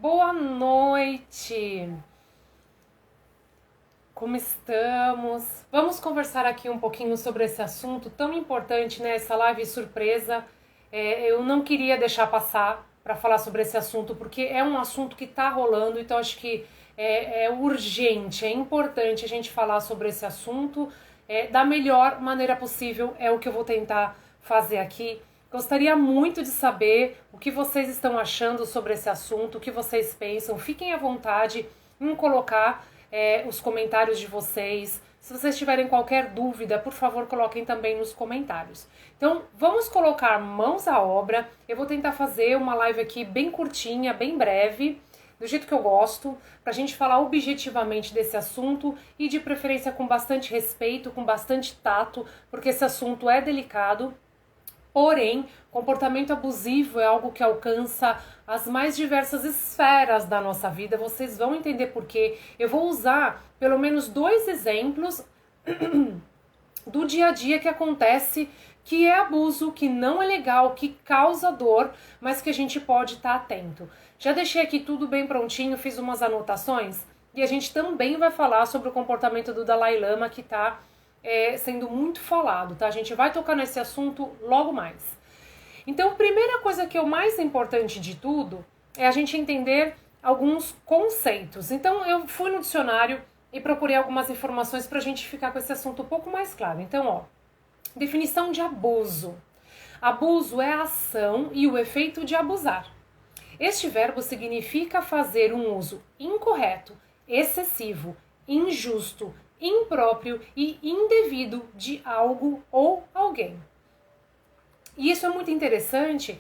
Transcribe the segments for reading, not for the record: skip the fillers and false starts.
Boa noite! Como estamos? Vamos conversar aqui um pouquinho sobre esse assunto tão importante, né? Essa live surpresa. Eu não queria deixar passar para falar sobre esse assunto, porque é um assunto que está rolando, então acho que é urgente, é importante a gente falar sobre esse assunto da melhor maneira possível, é o que eu vou tentar fazer aqui. Gostaria muito de saber o que vocês estão achando sobre esse assunto, o que vocês pensam. Fiquem à vontade em colocar os comentários de vocês. Se vocês tiverem qualquer dúvida, por favor, coloquem também nos comentários. Então, vamos colocar mãos à obra. Eu vou tentar fazer uma live aqui bem curtinha, bem breve, do jeito que eu gosto, pra gente falar objetivamente desse assunto e de preferência com bastante respeito, com bastante tato, porque esse assunto é delicado. Porém, comportamento abusivo é algo que alcança as mais diversas esferas da nossa vida. Vocês vão entender por quê. Eu vou usar pelo menos 2 exemplos do dia a dia que acontece, que é abuso, que não é legal, que causa dor, mas que a gente pode estar atento. Já deixei aqui tudo bem prontinho, fiz umas anotações e a gente também vai falar sobre o comportamento do Dalai Lama, que está sendo muito falado, tá? A gente vai tocar nesse assunto logo mais. Então, a primeira coisa que é o mais importante de tudo é a gente entender alguns conceitos. Então, eu fui no dicionário e procurei algumas informações para a gente ficar com esse assunto um pouco mais claro. Então, ó, definição de abuso. Abuso é a ação e o efeito de abusar. Este verbo significa fazer um uso incorreto, excessivo, injusto, impróprio e indevido de algo ou alguém. E isso é muito interessante,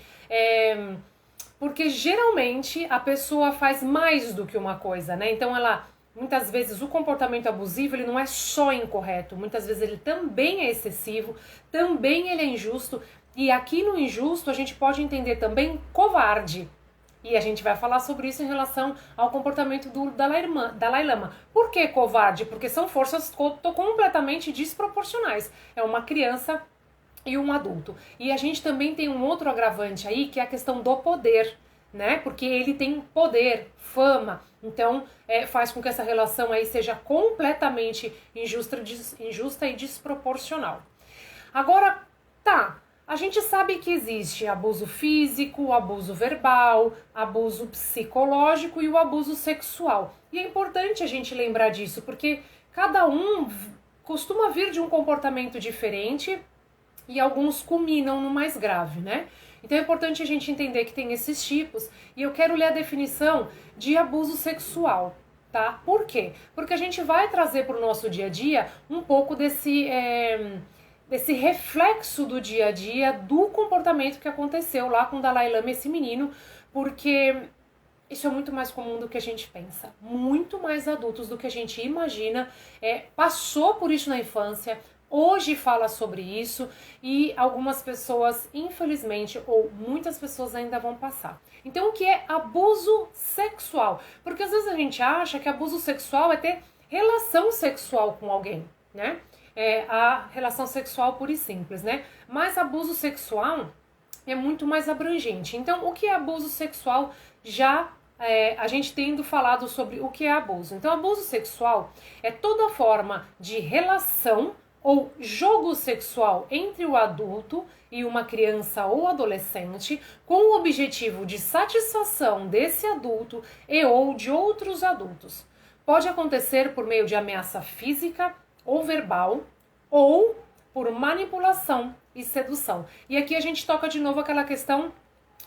porque geralmente a pessoa faz mais do que uma coisa, né? Então muitas vezes o comportamento abusivo ele não é só incorreto, muitas vezes ele também é excessivo, também ele é injusto, e aqui no injusto a gente pode entender também covarde. E a gente vai falar sobre isso em relação ao comportamento do Dalai Lama. Por que covarde? Porque são forças completamente desproporcionais. É uma criança e um adulto. E a gente também tem um outro agravante aí, que é a questão do poder, né? Porque ele tem poder, fama. Então, faz com que essa relação aí seja completamente injusta e desproporcional. Agora, tá... A gente sabe que existe abuso físico, abuso verbal, abuso psicológico e o abuso sexual. E é importante a gente lembrar disso, porque cada um costuma vir de um comportamento diferente e alguns culminam no mais grave, né? Então é importante a gente entender que tem esses tipos, e eu quero ler a definição de abuso sexual, tá? Por quê? Porque a gente vai trazer para o nosso dia a dia um pouco desse reflexo do dia a dia, do comportamento que aconteceu lá com o Dalai Lama, esse menino, porque isso é muito mais comum do que a gente pensa. Muito mais adultos do que a gente imagina, passou por isso na infância, hoje fala sobre isso, e algumas pessoas, infelizmente, ou muitas pessoas ainda vão passar. Então, o que é abuso sexual? Porque às vezes a gente acha que abuso sexual é ter relação sexual com alguém, né? A relação sexual pura e simples, né? Mas abuso sexual é muito mais abrangente. Então, o que é abuso sexual? A gente tendo falado sobre o que é abuso. Então, abuso sexual é toda forma de relação ou jogo sexual entre o adulto e uma criança ou adolescente com o objetivo de satisfação desse adulto e ou de outros adultos. Pode acontecer por meio de ameaça física ou verbal, ou por manipulação e sedução. E aqui a gente toca de novo aquela questão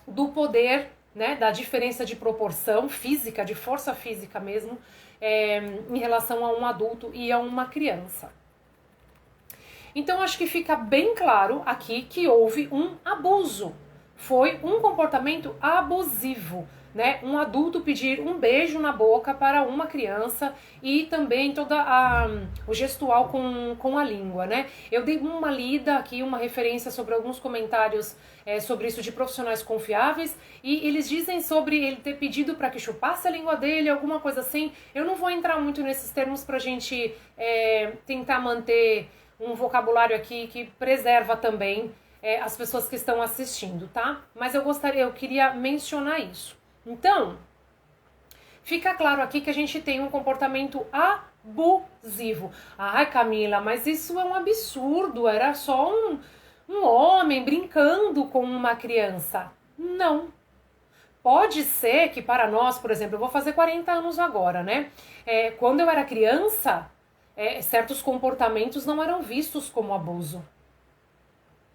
do poder, né, da diferença de proporção física, de força física mesmo, em relação a um adulto e a uma criança. Então acho que fica bem claro aqui que houve um abuso. Foi um comportamento abusivo, né? Um adulto pedir um beijo na boca para uma criança e também o gestual com a língua, né? Eu dei uma lida aqui, uma referência sobre alguns comentários sobre isso de profissionais confiáveis, e eles dizem sobre ele ter pedido para que chupasse a língua dele, alguma coisa assim. Eu não vou entrar muito nesses termos pra gente tentar manter um vocabulário aqui que preserva também as pessoas que estão assistindo, tá? Mas eu queria mencionar isso. Então, fica claro aqui que a gente tem um comportamento abusivo. Ai, Camila, mas isso é um absurdo, era só um homem brincando com uma criança. Não. Pode ser que para nós, por exemplo, eu vou fazer 40 anos agora, né? Quando eu era criança, certos comportamentos não eram vistos como abuso.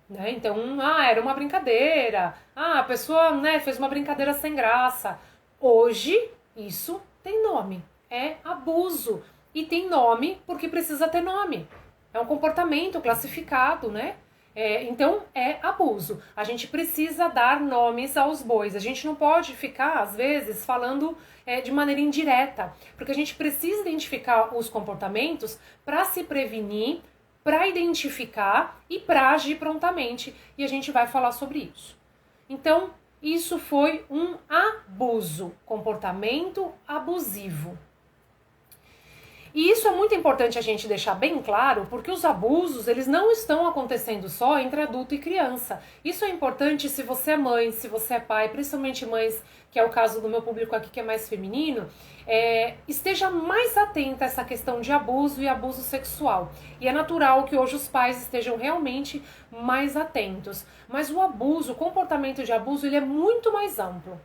Né? Então, era uma brincadeira. A pessoa, né, fez uma brincadeira sem graça. Hoje, isso tem nome. É abuso. E tem nome porque precisa ter nome. É um comportamento classificado, né? Então, é abuso. A gente precisa dar nomes aos bois. A gente não pode ficar, às vezes, falando de maneira indireta. Porque a gente precisa identificar os comportamentos para se prevenir, para identificar e para agir prontamente. E a gente vai falar sobre isso. Então, isso foi um abuso, comportamento abusivo. E isso é muito importante a gente deixar bem claro, porque os abusos, eles não estão acontecendo só entre adulto e criança. Isso é importante se você é mãe, se você é pai, principalmente mães, que é o caso do meu público aqui que é mais feminino, esteja mais atenta a essa questão de abuso e abuso sexual. E é natural que hoje os pais estejam realmente mais atentos. Mas o abuso, o comportamento de abuso, ele é muito mais amplo.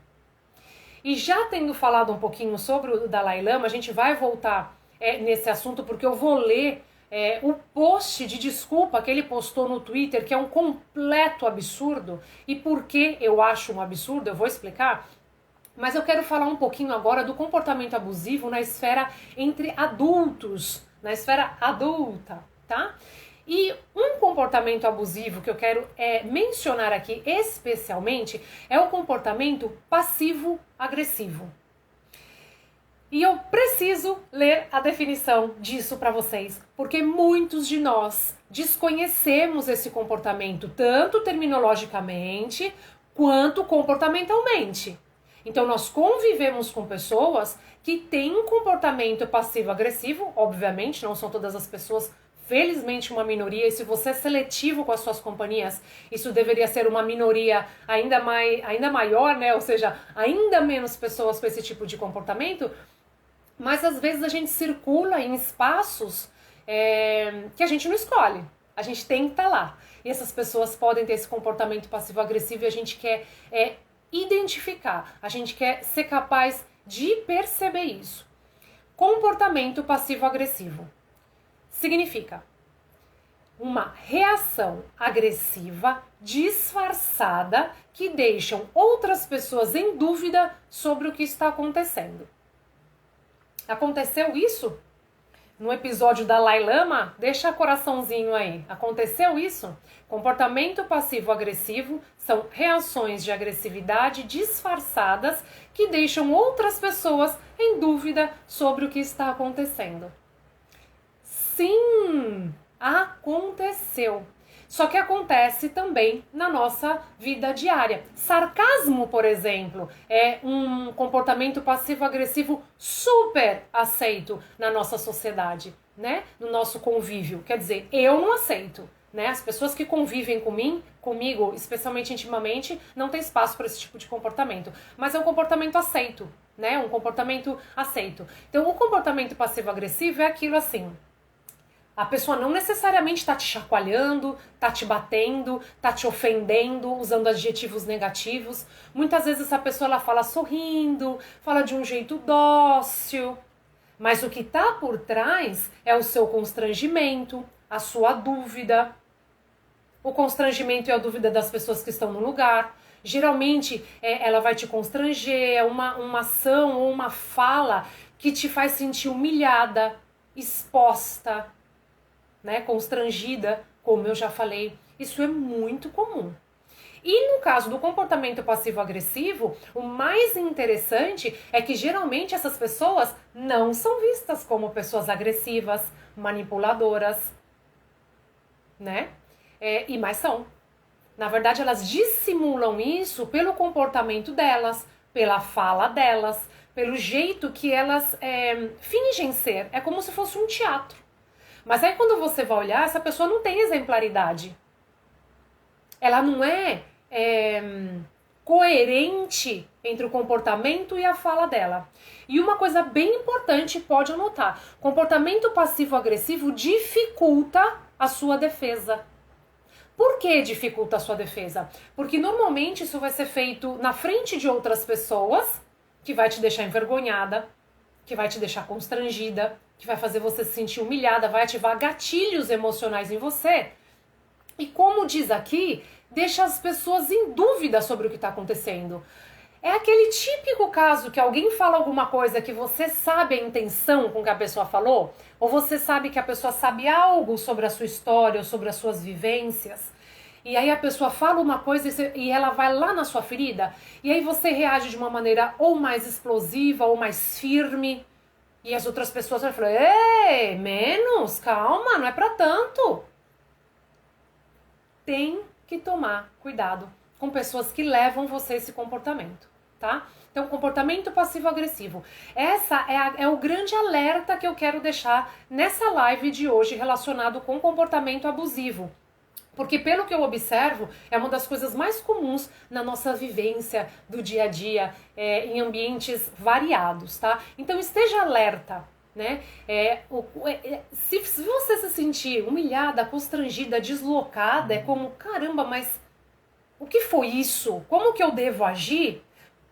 E já tendo falado um pouquinho sobre o Dalai Lama, a gente vai voltar nesse assunto, porque eu vou ler o post de desculpa que ele postou no Twitter, que é um completo absurdo. E por que eu acho um absurdo, eu vou explicar. Mas eu quero falar um pouquinho agora do comportamento abusivo na esfera entre adultos, na esfera adulta, tá? E um comportamento abusivo que eu quero mencionar aqui especialmente é o comportamento passivo-agressivo. E eu preciso ler a definição disso para vocês, porque muitos de nós desconhecemos esse comportamento, tanto terminologicamente quanto comportamentalmente. Então nós convivemos com pessoas que têm um comportamento passivo-agressivo, obviamente, não são todas as pessoas, felizmente uma minoria, e se você é seletivo com as suas companhias, isso deveria ser uma minoria ainda maior, né? Ou seja, ainda menos pessoas com esse tipo de comportamento. Mas às vezes a gente circula em espaços que a gente não escolhe. A gente tem que estar lá. E essas pessoas podem ter esse comportamento passivo-agressivo e a gente quer identificar. A gente quer ser capaz de perceber isso. Comportamento passivo-agressivo significa uma reação agressiva disfarçada que deixam outras pessoas em dúvida sobre o que está acontecendo. Aconteceu isso? No episódio da Dalai Lama, deixa coraçãozinho aí. Aconteceu isso? Comportamento passivo-agressivo são reações de agressividade disfarçadas que deixam outras pessoas em dúvida sobre o que está acontecendo. Sim, aconteceu. Só que acontece também na nossa vida diária. Sarcasmo, por exemplo, é um comportamento passivo-agressivo super aceito na nossa sociedade, né? No nosso convívio. Quer dizer, eu não aceito, né? As pessoas que convivem comigo, especialmente intimamente, não tem espaço para esse tipo de comportamento. Mas é um comportamento aceito, né? Um comportamento aceito. Então, o comportamento passivo-agressivo é aquilo assim: a pessoa não necessariamente está te chacoalhando, está te batendo, está te ofendendo, usando adjetivos negativos. Muitas vezes essa pessoa ela fala sorrindo, fala de um jeito dócil. Mas o que está por trás é o seu constrangimento, a sua dúvida. O constrangimento e a dúvida das pessoas que estão no lugar. Geralmente ela vai te constranger, é uma ação ou uma fala que te faz sentir humilhada, exposta, né, constrangida, como eu já falei. Isso é muito comum. E no caso do comportamento passivo-agressivo, o mais interessante é que geralmente essas pessoas não são vistas como pessoas agressivas, manipuladoras, né? Mas são. Na verdade, elas dissimulam isso pelo comportamento delas, pela fala delas, pelo jeito que elas fingem ser. É como se fosse um teatro. Mas aí quando você vai olhar, essa pessoa não tem exemplaridade. Ela não coerente entre o comportamento e a fala dela. E uma coisa bem importante, pode anotar, comportamento passivo-agressivo dificulta a sua defesa. Por que dificulta a sua defesa? Porque normalmente isso vai ser feito na frente de outras pessoas, que vai te deixar envergonhada, que vai te deixar constrangida, que vai fazer você se sentir humilhada, vai ativar gatilhos emocionais em você. E como diz aqui, deixa as pessoas em dúvida sobre o que está acontecendo. É aquele típico caso que alguém fala alguma coisa que você sabe a intenção com que a pessoa falou, ou você sabe que a pessoa sabe algo sobre a sua história ou sobre as suas vivências, e aí a pessoa fala uma coisa e ela vai lá na sua ferida, e aí você reage de uma maneira ou mais explosiva ou mais firme, e as outras pessoas vão falar, ei, menos, calma, não é pra tanto. Tem que tomar cuidado com pessoas que levam você a esse comportamento, tá? Então, comportamento passivo-agressivo. Essa é o grande alerta que eu quero deixar nessa live de hoje relacionado com comportamento abusivo. Porque pelo que eu observo, é uma das coisas mais comuns na nossa vivência do dia a dia, em ambientes variados, tá? Então esteja alerta, né? Se você se sentir humilhada, constrangida, deslocada, é como, caramba, mas o que foi isso? Como que eu devo agir?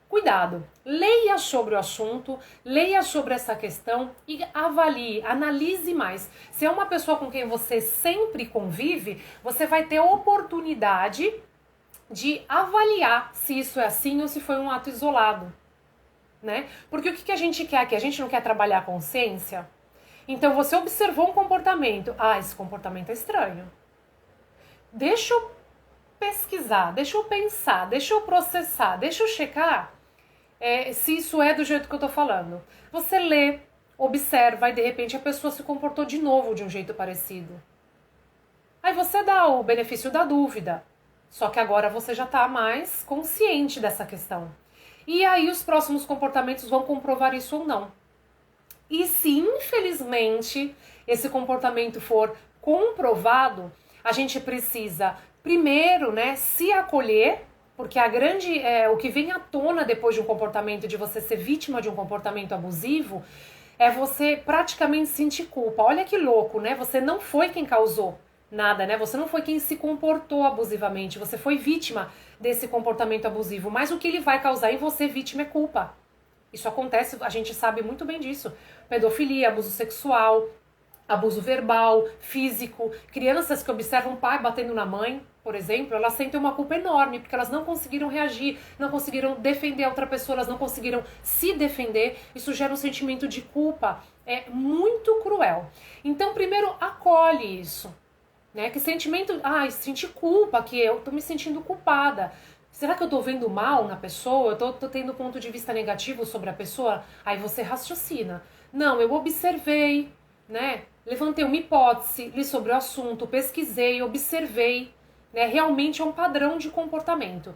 Cuidado, leia sobre o assunto, leia sobre essa questão e avalie, analise mais. Se é uma pessoa com quem você sempre convive, você vai ter a oportunidade de avaliar se isso é assim ou se foi um ato isolado, né? Porque o que a gente quer aqui? A gente não quer trabalhar a consciência? Então você observou um comportamento. Ah, esse comportamento é estranho. Deixa eu pesquisar, deixa eu pensar, deixa eu processar, deixa eu checar se isso é do jeito que eu tô falando. Você lê, observa e de repente a pessoa se comportou de novo de um jeito parecido. Aí você dá o benefício da dúvida. Só que agora você já tá mais consciente dessa questão. E aí os próximos comportamentos vão comprovar isso ou não. E se infelizmente esse comportamento for comprovado, a gente precisa primeiro, né, se acolher, porque o que vem à tona depois de um comportamento, de você ser vítima de um comportamento abusivo, é você praticamente sentir culpa. Olha que louco, né? Você não foi quem causou nada, né? Você não foi quem se comportou abusivamente, você foi vítima desse comportamento abusivo, mas o que ele vai causar em você, vítima, é culpa. Isso acontece, a gente sabe muito bem disso. Pedofilia, abuso sexual, abuso verbal, físico. Crianças que observam o pai batendo na mãe, por exemplo, elas sentem uma culpa enorme, porque elas não conseguiram reagir, não conseguiram defender a outra pessoa, elas não conseguiram se defender. Isso gera um sentimento de culpa, é muito cruel. Então, primeiro, acolhe isso, né? Que sentimento, senti culpa, que eu tô me sentindo culpada. Será que eu tô vendo mal na pessoa? Eu tô tendo ponto de vista negativo sobre a pessoa? Aí você raciocina. Não, eu observei, né? Levantei uma hipótese, li sobre o assunto, pesquisei, observei, né? Realmente é um padrão de comportamento.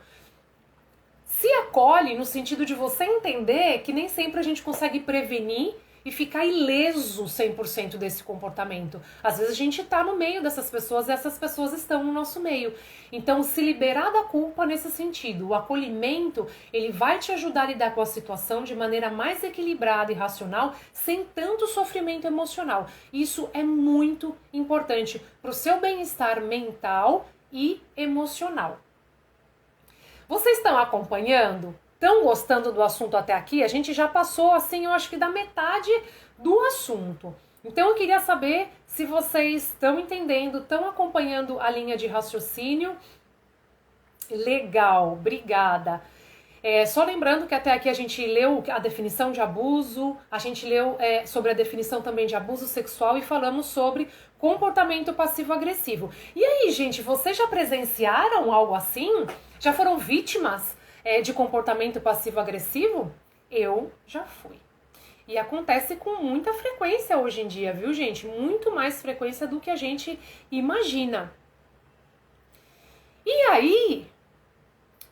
Se acolhe no sentido de você entender que nem sempre a gente consegue prevenir e ficar ileso 100% desse comportamento. Às vezes a gente tá no meio dessas pessoas e essas pessoas estão no nosso meio. Então, se liberar da culpa nesse sentido, o acolhimento, ele vai te ajudar a lidar com a situação de maneira mais equilibrada e racional, sem tanto sofrimento emocional. Isso é muito importante para o seu bem-estar mental e emocional. Vocês estão acompanhando? Estão gostando do assunto até aqui? A gente já passou, assim, eu acho que da metade do assunto. Então eu queria saber se vocês estão entendendo, estão acompanhando a linha de raciocínio. Legal, obrigada. Só lembrando que até aqui a gente leu a definição de abuso, a gente leu sobre a definição também de abuso sexual e falamos sobre comportamento passivo-agressivo. E aí, gente, vocês já presenciaram algo assim? Já foram vítimas de comportamento passivo-agressivo? Eu já fui. E acontece com muita frequência hoje em dia, viu, gente? Muito mais frequência do que a gente imagina. E aí,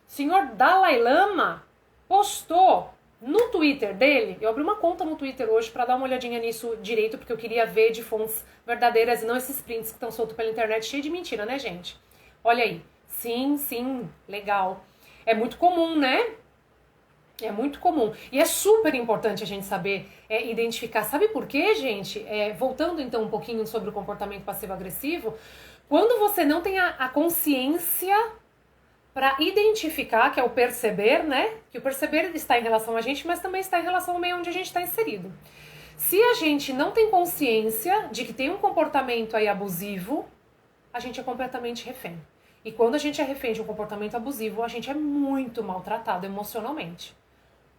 o senhor Dalai Lama postou no Twitter dele, eu abri uma conta no Twitter hoje para dar uma olhadinha nisso direito, porque eu queria ver de fontes verdadeiras e não esses prints que estão soltos pela internet, cheio de mentira, né, gente? Olha aí. Sim, legal. É muito comum, né? É muito comum. E é super importante a gente saber identificar. Sabe por quê, gente? Voltando então um pouquinho sobre o comportamento passivo-agressivo, quando você não tem a consciência para identificar, que é o perceber, né? Que o perceber está em relação a gente, mas também está em relação ao meio onde a gente está inserido. Se a gente não tem consciência de que tem um comportamento aí abusivo, a gente é completamente refém. E quando a gente é refém de um comportamento abusivo, a gente é muito maltratado emocionalmente.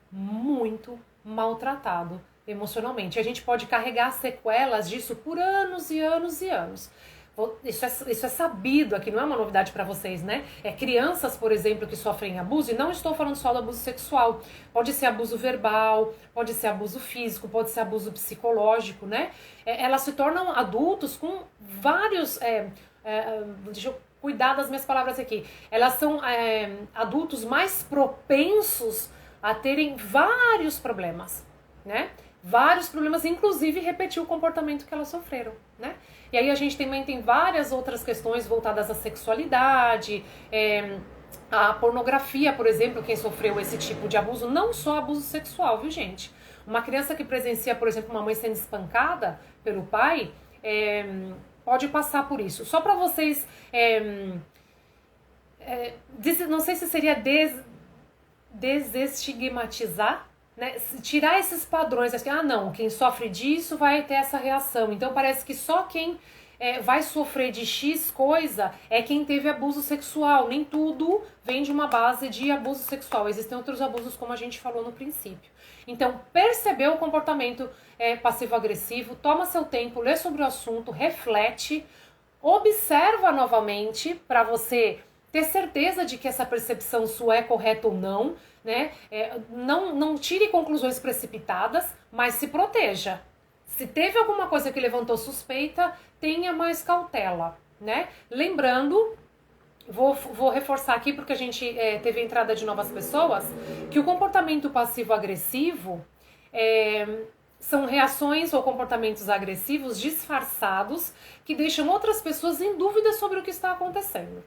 Muito maltratado emocionalmente. A gente pode carregar sequelas disso por anos e anos e anos. Isso é sabido aqui, não é uma novidade para vocês, né? Crianças, por exemplo, que sofrem abuso, e não estou falando só do abuso sexual, pode ser abuso verbal, pode ser abuso físico, pode ser abuso psicológico, né? Elas se tornam adultos com vários... deixa eu cuidar das minhas palavras aqui. Elas são adultos mais propensos a terem vários problemas, né? Vários problemas, inclusive repetir o comportamento que elas sofreram, né? E aí a gente também tem várias outras questões voltadas à sexualidade, a pornografia, por exemplo, quem sofreu esse tipo de abuso, não só abuso sexual, viu, gente? Uma criança que presencia, por exemplo, uma mãe sendo espancada pelo pai, pode passar por isso. Só para vocês, não sei se seria desestigmatizar, né? Tirar esses padrões, assim, não, quem sofre disso vai ter essa reação. Então parece que só quem vai sofrer de X coisa é quem teve abuso sexual. Nem tudo vem de uma base de abuso sexual. Existem outros abusos, como a gente falou no princípio. Então, percebeu o comportamento passivo-agressivo, toma seu tempo, lê sobre o assunto, reflete, observa novamente para você ter certeza de que essa percepção sua é correta ou não, né? Não tire conclusões precipitadas, mas se proteja. Se teve alguma coisa que levantou suspeita, tenha mais cautela, né? Lembrando, vou reforçar aqui porque a gente teve a entrada de novas pessoas, que o comportamento passivo-agressivo são reações ou comportamentos agressivos disfarçados que deixam outras pessoas em dúvida sobre o que está acontecendo.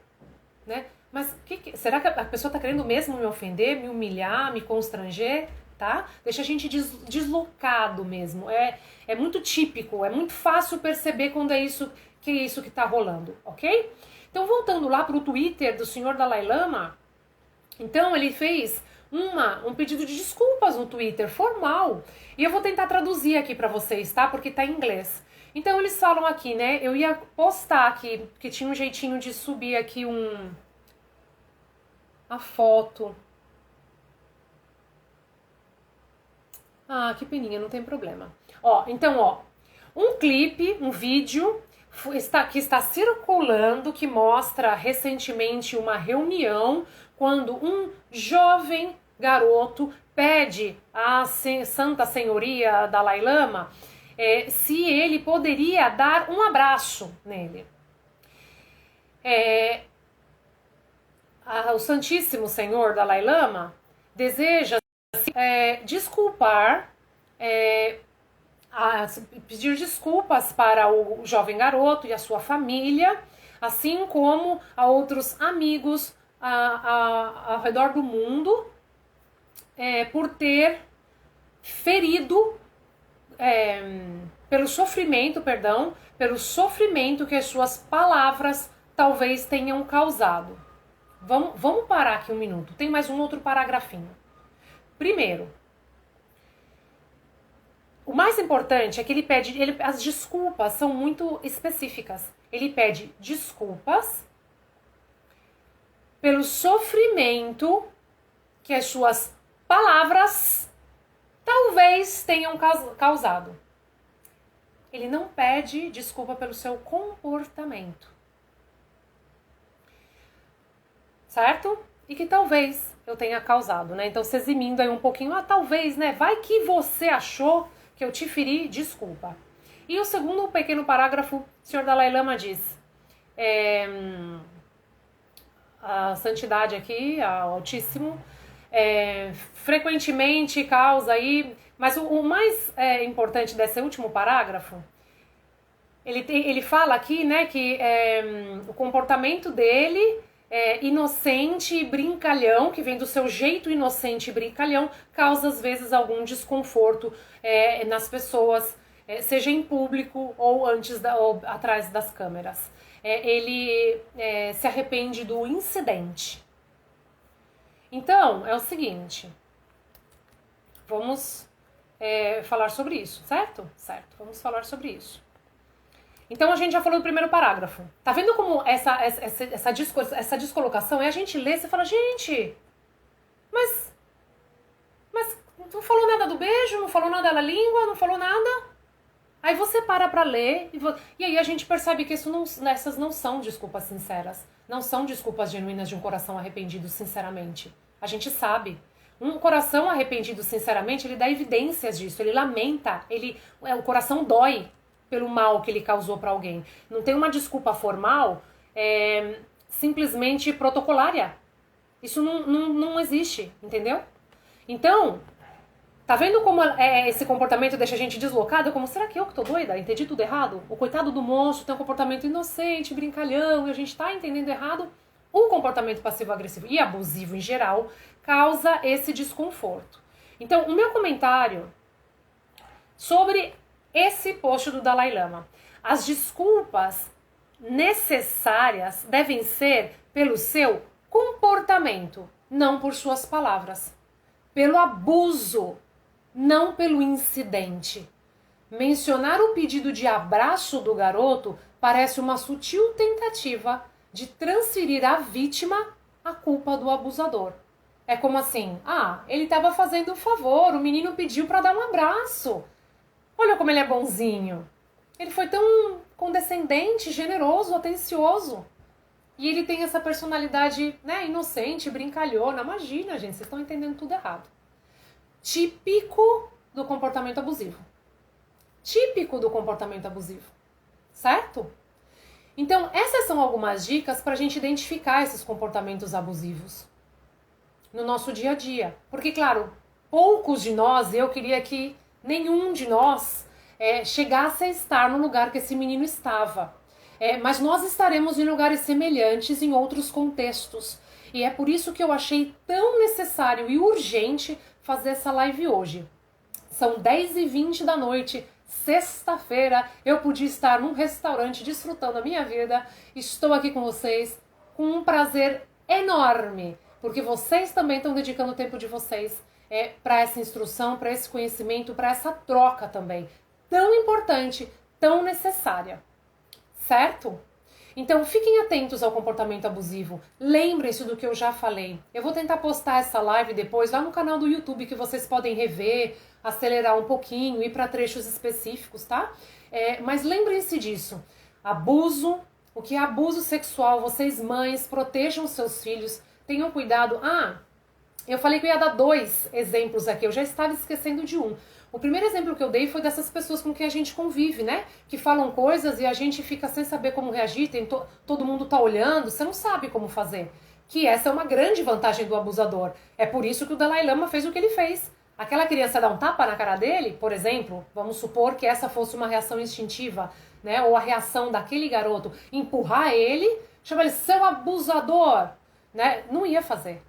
Né? Mas será que a pessoa está querendo mesmo me ofender, me humilhar, me constranger? Tá? Deixa a gente deslocado mesmo. É muito típico, é muito fácil perceber quando é isso que está rolando, ok? Então, voltando lá para o Twitter do senhor Dalai Lama, então ele fez um pedido de desculpas no Twitter, formal. E eu vou tentar traduzir aqui para vocês, tá? Porque tá em inglês. Então eles falam aqui, né? Eu ia postar aqui, porque tinha um jeitinho de subir aqui a foto. Que peninha, não tem problema. Então, um clipe, um vídeo que está circulando, que mostra recentemente uma reunião quando um jovem garoto pede à Santa Senhoria Dalai Lama se ele poderia dar um abraço nele. O Santíssimo Senhor Dalai Lama deseja pedir desculpas para o jovem garoto e a sua família, assim como a outros amigos ao redor do mundo, por ter ferido pelo sofrimento que as suas palavras talvez tenham causado. Vamos parar aqui um minuto. Tem mais um outro paragrafinho. Primeiro, o mais importante é que ele pede... as desculpas são muito específicas. Ele pede desculpas pelo sofrimento que as suas palavras talvez tenham causado. Ele não pede desculpa pelo seu comportamento. Certo? E que talvez eu tenha causado, né? Então, se eximindo aí um pouquinho, talvez, né? Vai que você achou que eu te feri, desculpa. E o segundo pequeno parágrafo, o senhor Dalai Lama diz, a santidade aqui, ao Altíssimo, frequentemente causa aí, mas o mais importante desse último parágrafo, ele fala aqui, né, que o comportamento dele inocente e brincalhão, que vem do seu jeito inocente e brincalhão, causa às vezes algum desconforto nas pessoas, seja em público ou ou atrás das câmeras. Ele se arrepende do incidente. Então, é o seguinte, vamos falar sobre isso, certo? Certo, vamos falar sobre isso. Então a gente já falou do primeiro parágrafo. Tá vendo como essa descolocação é a gente ler, você fala, gente, mas não falou nada do beijo, não falou nada da língua, não falou nada. Aí você para pra ler e aí a gente percebe que essas não são desculpas sinceras. Não são desculpas genuínas de um coração arrependido, sinceramente. A gente sabe. Um coração arrependido, sinceramente, ele dá evidências disso, ele lamenta, o coração dói pelo mal que ele causou para alguém. Não tem uma desculpa formal, simplesmente protocolária. Isso não existe, entendeu? Então, tá vendo como esse comportamento deixa a gente deslocado? Como, será que eu que tô doida? Entendi tudo errado? O coitado do monstro tem um comportamento inocente, brincalhão, e a gente tá entendendo errado. O comportamento passivo-agressivo e abusivo em geral causa esse desconforto. Então, o meu comentário sobre esse post do Dalai Lama. As desculpas necessárias devem ser pelo seu comportamento, não por suas palavras. Pelo abuso, não pelo incidente. Mencionar o pedido de abraço do garoto parece uma sutil tentativa de transferir à vítima a culpa do abusador. É como assim, ele estava fazendo um favor, o menino pediu para dar um abraço. Olha como ele é bonzinho. Ele foi tão condescendente, generoso, atencioso. E ele tem essa personalidade, inocente, brincalhona. Imagina, gente, vocês estão entendendo tudo errado. Típico do comportamento abusivo. Típico do comportamento abusivo. Certo? Então, essas são algumas dicas para a gente identificar esses comportamentos abusivos no nosso dia a dia. Porque, claro, poucos de nós, eu queria que nenhum de nós chegasse a estar no lugar que esse menino estava. Mas nós estaremos em lugares semelhantes em outros contextos. E é por isso que eu achei tão necessário e urgente fazer essa live hoje. São 10h20 da noite, sexta-feira, eu podia estar num restaurante desfrutando a minha vida. Estou aqui com vocês com um prazer enorme, porque vocês também estão dedicando o tempo de vocês para essa instrução, para esse conhecimento, para essa troca também, tão importante, tão necessária, certo? Então fiquem atentos ao comportamento abusivo, lembrem-se do que eu já falei. Eu vou tentar postar essa live depois lá no canal do YouTube, que vocês podem rever, acelerar um pouquinho, ir para trechos específicos, tá? Mas lembrem-se disso, abuso, o que é abuso sexual, vocês mães, protejam seus filhos, tenham cuidado. Eu falei que eu ia dar 2 exemplos aqui, eu já estava esquecendo de um. O primeiro exemplo que eu dei foi dessas pessoas com quem a gente convive, né? Que falam coisas e a gente fica sem saber como reagir, todo mundo tá olhando, você não sabe como fazer. Que essa é uma grande vantagem do abusador. É por isso que o Dalai Lama fez o que ele fez. Aquela criança dá um tapa na cara dele, por exemplo, vamos supor que essa fosse uma reação instintiva, né? Ou a reação daquele garoto, empurrar ele, chamar ele, seu abusador, né? Não ia fazer.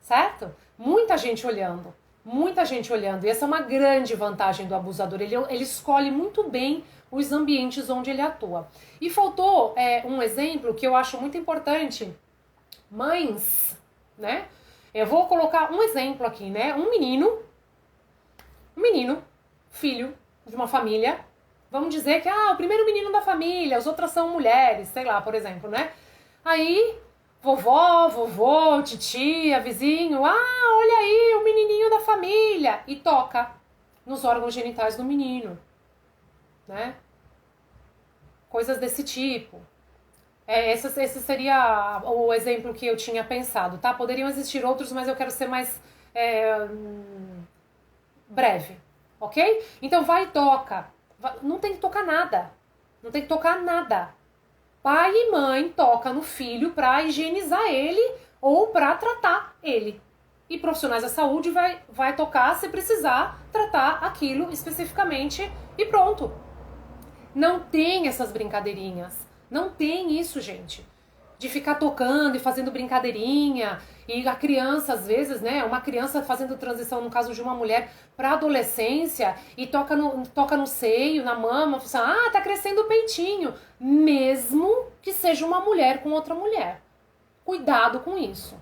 Certo? Muita gente olhando. Muita gente olhando. E essa é uma grande vantagem do abusador. Ele escolhe muito bem os ambientes onde ele atua. E faltou um exemplo que eu acho muito importante. Mães, né? Eu vou colocar um exemplo aqui, né? Um menino, filho de uma família. Vamos dizer que, o primeiro menino da família, as outras são mulheres, sei lá, por exemplo, né? Aí, vovô, titia, vizinho, olha aí, o menininho da família. E toca nos órgãos genitais do menino, né? Coisas desse tipo. Esse seria o exemplo que eu tinha pensado, tá? Poderiam existir outros, mas eu quero ser mais breve, ok? Então vai e toca. Não tem que tocar nada. Não tem que tocar nada. Pai e mãe tocam no filho para higienizar ele ou para tratar ele. E profissionais da saúde vai tocar se precisar tratar aquilo especificamente e pronto. Não tem essas brincadeirinhas. Não tem isso, gente. de ficar tocando e fazendo brincadeirinha. E a criança, às vezes, né, uma criança fazendo transição, no caso de uma mulher, para adolescência e toca no seio, na mama, fala assim, tá crescendo o peitinho, mesmo que seja uma mulher com outra mulher. Cuidado com isso.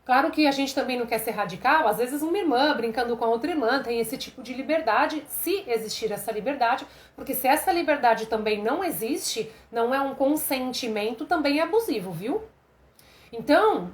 Claro que a gente também não quer ser radical, às vezes uma irmã brincando com a outra irmã tem esse tipo de liberdade, se existir essa liberdade, porque se essa liberdade também não existe, não é um consentimento, também é abusivo, viu? Então,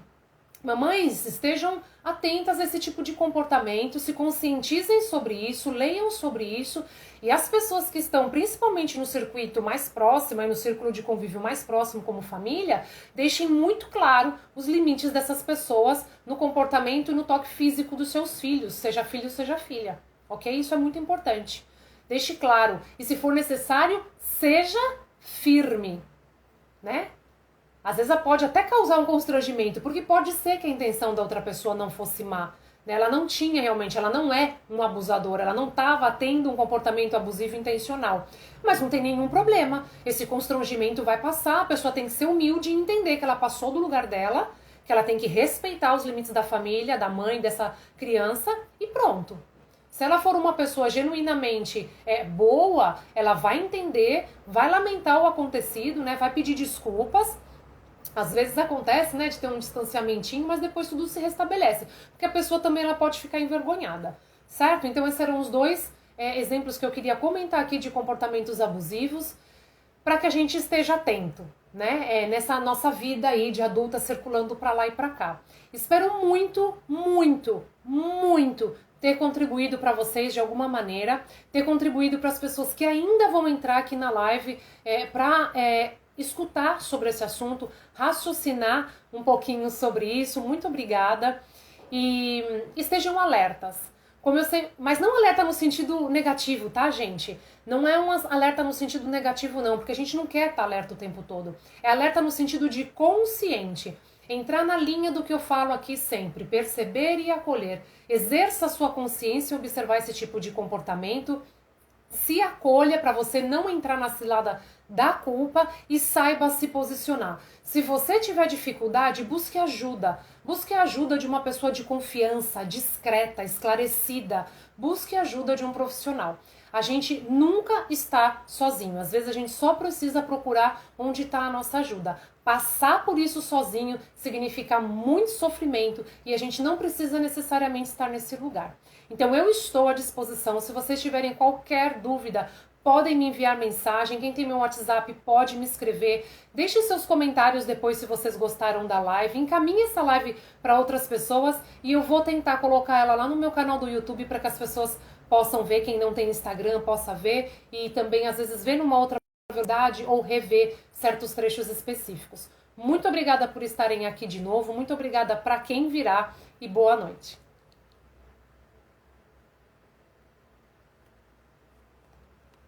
mamães, estejam atentas a esse tipo de comportamento, se conscientizem sobre isso, leiam sobre isso, e as pessoas que estão principalmente no circuito mais próximo, no círculo de convívio mais próximo como família, deixem muito claro os limites dessas pessoas no comportamento e no toque físico dos seus filhos, seja filho, seja filha, ok? Isso é muito importante. Deixe claro, e se for necessário, seja firme, né? Às vezes pode até causar um constrangimento, porque pode ser que a intenção da outra pessoa não fosse má. Né? Ela não tinha realmente, ela não é um abusador, ela não estava tendo um comportamento abusivo intencional. Mas não tem nenhum problema, esse constrangimento vai passar, a pessoa tem que ser humilde e entender que ela passou do lugar dela, que ela tem que respeitar os limites da família, da mãe, dessa criança e pronto. Se ela for uma pessoa genuinamente boa, ela vai entender, vai lamentar o acontecido, né? Vai pedir desculpas. Às vezes acontece, né, de ter um distanciamentinho, mas depois tudo se restabelece. Porque a pessoa também ela pode ficar envergonhada, certo? Então esses eram os dois exemplos que eu queria comentar aqui de comportamentos abusivos, para que a gente esteja atento, né? Nessa nossa vida aí de adulta circulando para lá e para cá. Espero muito, muito, muito ter contribuído para vocês de alguma maneira, ter contribuído para as pessoas que ainda vão entrar aqui na live para escutar sobre esse assunto, raciocinar um pouquinho sobre isso. Muito obrigada e estejam alertas. Como eu sei, mas não alerta no sentido negativo, tá, gente? Não é um alerta no sentido negativo, não, porque a gente não quer estar alerta o tempo todo. É alerta no sentido de consciente. Entrar na linha do que eu falo aqui sempre, perceber e acolher. Exerça a sua consciência e observar esse tipo de comportamento. Se acolha para você não entrar na cilada da culpa e saiba se posicionar. Se você tiver dificuldade, busque ajuda. Busque a ajuda de uma pessoa de confiança, discreta, esclarecida. Busque a ajuda de um profissional. A gente nunca está sozinho. Às vezes a gente só precisa procurar onde está a nossa ajuda. Passar por isso sozinho significa muito sofrimento e a gente não precisa necessariamente estar nesse lugar. Então eu estou à disposição. Se vocês tiverem qualquer dúvida, podem me enviar mensagem. Quem tem meu WhatsApp pode me escrever. Deixe seus comentários depois se vocês gostaram da live. Encaminhe essa live para outras pessoas e eu vou tentar colocar ela lá no meu canal do YouTube para que as pessoas possam ver. Quem não tem Instagram possa ver e também às vezes ver numa outra verdade ou rever certos trechos específicos. Muito obrigada por estarem aqui de novo. Muito obrigada para quem virá e boa noite.